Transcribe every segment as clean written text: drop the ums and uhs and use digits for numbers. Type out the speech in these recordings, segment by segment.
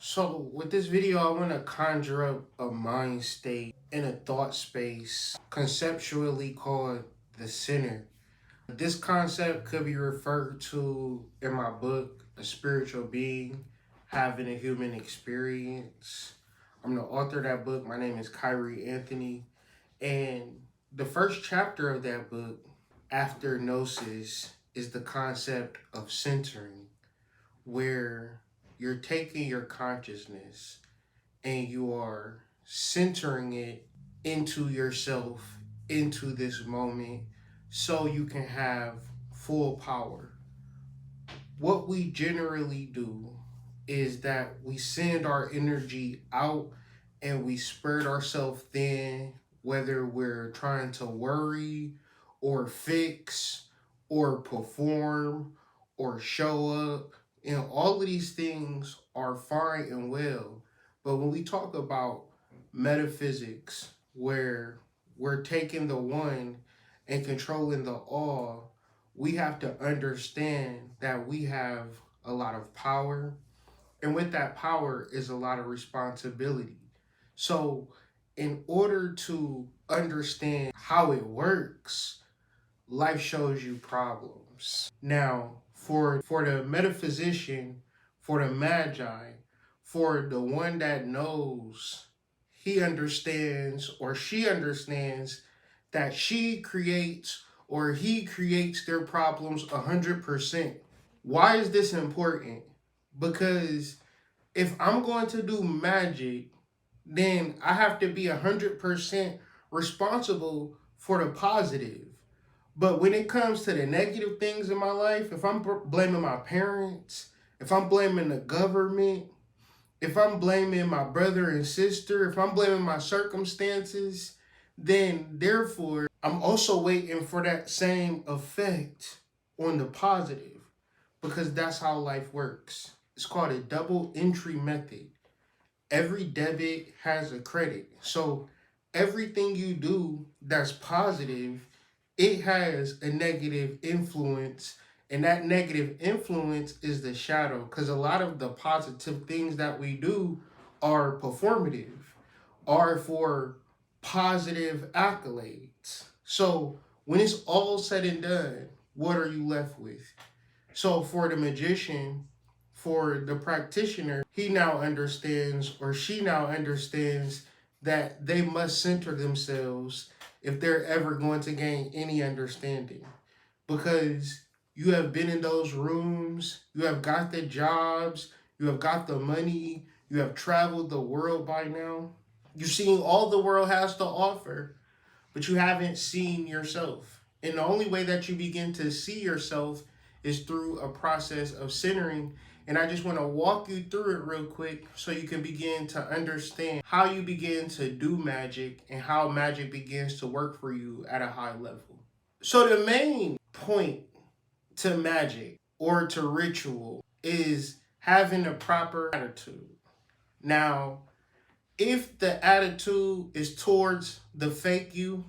So with this video, I want to conjure up a mind state in a thought space conceptually called the center. This concept could be referred to in my book, A Spiritual Being, Having a Human Experience. I'm the author of that book. My name is Kyrie Anthony. And the first chapter of that book, After Gnosis, is the concept of centering, where you're taking your consciousness and you are centering it into yourself, into this moment, so you can have full power. What we generally do is that we send our energy out and we spread ourselves thin, whether we're trying to worry or fix or perform or show up. And all of these things are fine and well. But when we talk about metaphysics, where we're taking the one and controlling the all, we have to understand that we have a lot of power. And with that power is a lot of responsibility. So, in order to understand how it works, life shows you problems. Now, for the metaphysician, for the magi, for the one that knows, he understands or she understands that she creates or he creates their problems 100%. Why is this important? Because if I'm going to do magic, then I have to be 100% responsible for the positive. But when it comes to the negative things in my life, if I'm blaming my parents, if I'm blaming the government, if I'm blaming my brother and sister, if I'm blaming my circumstances, then therefore I'm also waiting for that same effect on the positive, because that's how life works. It's called a double entry method. Every debit has a credit. So everything you do that's positive, it has a negative influence. And that negative influence is the shadow. Because a lot of the positive things that we do are performative, are for positive accolades. So when it's all said and done, what are you left with? So for the magician, for the practitioner, he now understands or she now understands that they must center themselves if they're ever going to gain any understanding. Because you have been in those rooms, you have got the jobs, you have got the money, you have traveled the world by now. You've seen all the world has to offer, but you haven't seen yourself. And the only way that you begin to see yourself is through a process of centering. And I just want to walk you through it real quick so you can begin to understand how you begin to do magic and how magic begins to work for you at a high level. So the main point to magic or to ritual is having a proper attitude. Now, if the attitude is towards the fake you,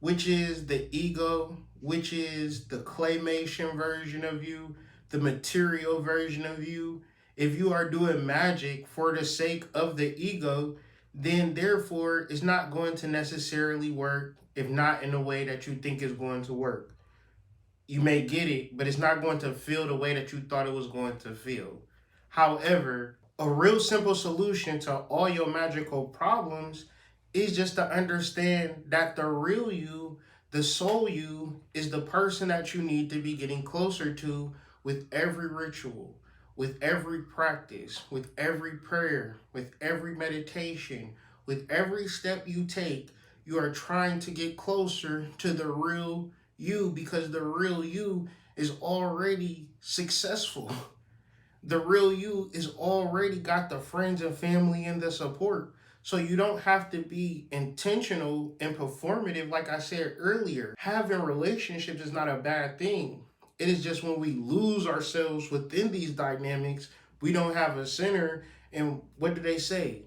which is the ego, which is the claymation version of you, the material version of you, if you are doing magic for the sake of the ego, then therefore it's not going to necessarily work, if not in the way that you think it's going to work. You may get it, but it's not going to feel the way that you thought it was going to feel. However, a real simple solution to all your magical problems is just to understand that the real you, the soul you, is the person that you need to be getting closer to with every ritual, with every practice, with every prayer, with every meditation, with every step you take. You are trying to get closer to the real you, because the real you is already successful. The real you is already got the friends and family and the support. So you don't have to be intentional and performative. Like I said earlier, having relationships is not a bad thing. It is just when we lose ourselves within these dynamics, we don't have a center. And what do they say?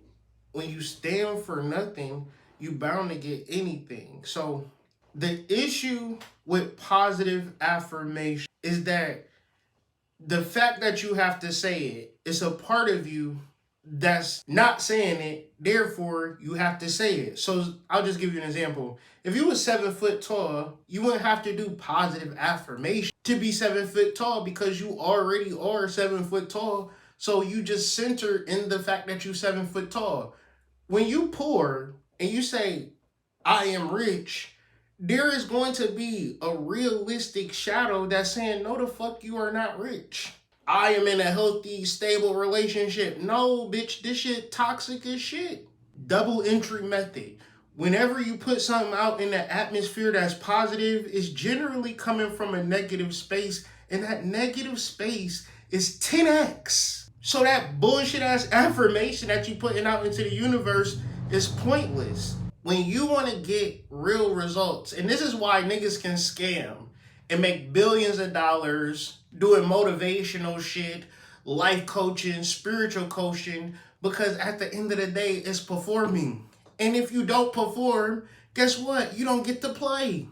When you stand for nothing, you bound to get anything. So the issue with positive affirmation is that the fact that you have to say it is a part of you that's not saying it, therefore you have to say it. So I'll just give you an example. If you were 7 foot tall, you wouldn't have to do positive affirmation to be 7 foot tall because you already are 7 foot tall. So you just center in the fact that you're 7 foot tall. When you poor and you say, I am rich, there is going to be a realistic shadow that's saying, no, the fuck, you are not rich. I am in a healthy, stable relationship. No, bitch, this shit toxic as shit. Double entry method. Whenever you put something out in the atmosphere that's positive, it's generally coming from a negative space, and that negative space is 10x. So that bullshit ass affirmation that you putting out into the universe is pointless. When you want to get real results, and this is why niggas can scam and make billions of dollars doing motivational shit, life coaching, spiritual coaching, because at the end of the day, it's performing. And if you don't perform, guess what? You don't get to play.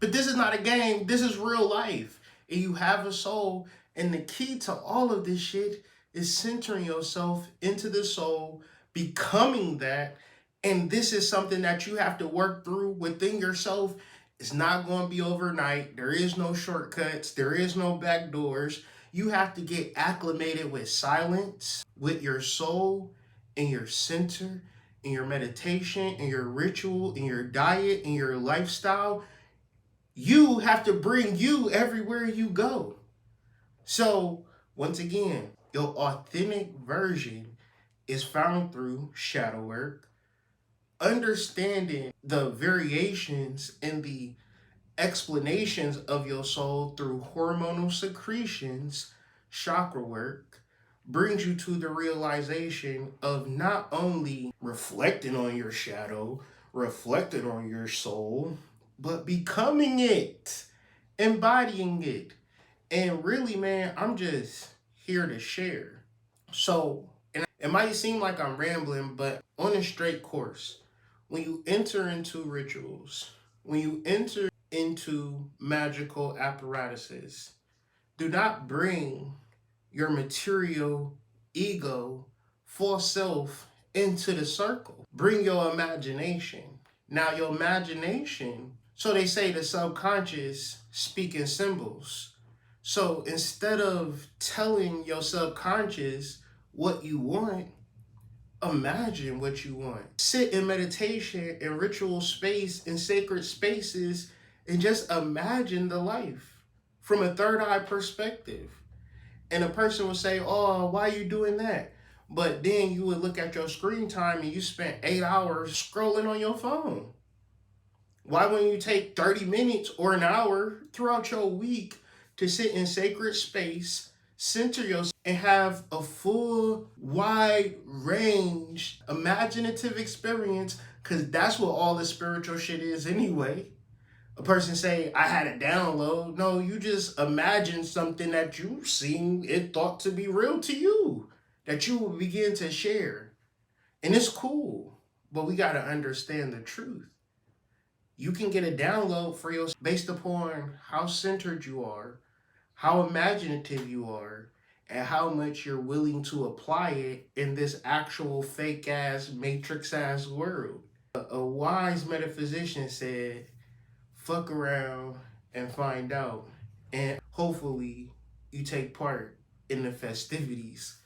But this is not a game, this is real life. And you have a soul. And the key to all of this shit is centering yourself into the soul, becoming that. And this is something that you have to work through within yourself. It's not going to be overnight. There is no shortcuts, there is no back doors. You have to get acclimated with silence, with your soul, in your center, in your meditation, in your ritual, in your diet, in your lifestyle. You have to bring you everywhere you go. So, once again, your authentic version is found through shadow work, understanding the variations in the explanations of your soul through hormonal secretions. Chakra work brings you to the realization of not only reflecting on your shadow, reflecting on your soul, but becoming it, embodying it. And really, man, I'm just here to share. So, and it might seem like I'm rambling, but on a straight course, when you enter into rituals, when you enter into magical apparatuses, do not bring your material ego, false self into the circle. Bring your imagination. Now, your imagination, so they say the subconscious speak in symbols. So instead of telling your subconscious what you want, imagine what you want. Sit in meditation, in ritual space, in sacred spaces, and just imagine the life from a third eye perspective. And a person would say, oh, why are you doing that? But then you would look at your screen time and you spent 8 hours scrolling on your phone. Why wouldn't you take 30 minutes or an hour throughout your week to sit in sacred space, center yourself, and have a full, wide range, imaginative experience? Because that's what all the spiritual shit is anyway. A person say, I had a download. No, you just imagine something that you seen it thought to be real to you, that you will begin to share. And it's cool, but we got to understand the truth. You can get a download for yourself based upon how centered you are, how imaginative you are, and how much you're willing to apply it in this actual fake ass, matrix ass world. A wise metaphysician said, fuck around and find out. And hopefully you take part in the festivities.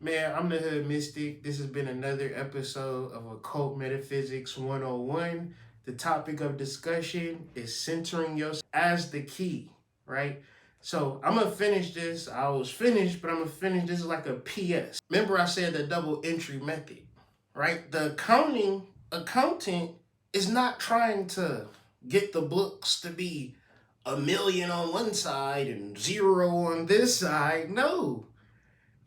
Man, I'm the Hood Mystic. This has been another episode of Occult Metaphysics 101. The topic of discussion is centering yourself as the key, right? So I'm going to finish this. I was finished, but I'm going to finish this like a PS. Remember I said the double entry method, right? The accountant is not trying to get the books to be 1,000,000 on one side and 0 on this side. No.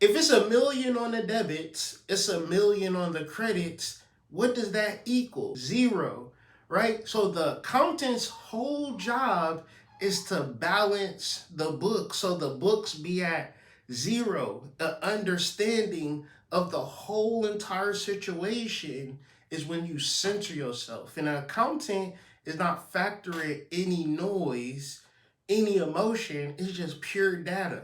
If it's 1,000,000 on the debits, it's 1,000,000 on the credits. What does that equal? 0, right? So the accountant's whole job is to balance the books, so the books be at 0. The understanding of the whole entire situation is when you center yourself. And an accountant is not factoring any noise, any emotion. It's just pure data.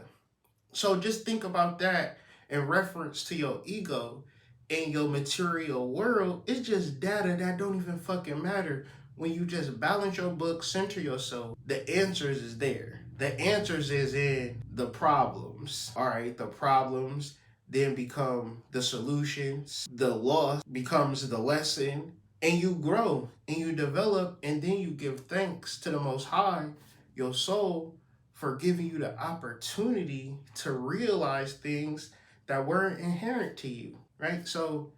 So just think about that in reference to your ego. in your material world, it's just data that don't even fucking matter. When you just balance your book, center yourself, the answers is there. The answers is in the problems. All right, the problems then become the solutions. The loss becomes the lesson, and you grow and you develop, and then you give thanks to the Most High, your soul, for giving you the opportunity to realize things that weren't inherent to you, right? So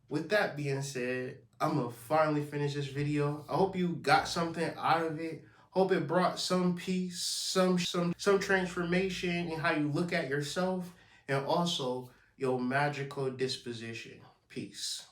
with that being said, I'm gonna finally finish this video. I hope you got something out of it. Hope it brought some peace, some transformation in how you look at yourself, and also your magical disposition. Peace.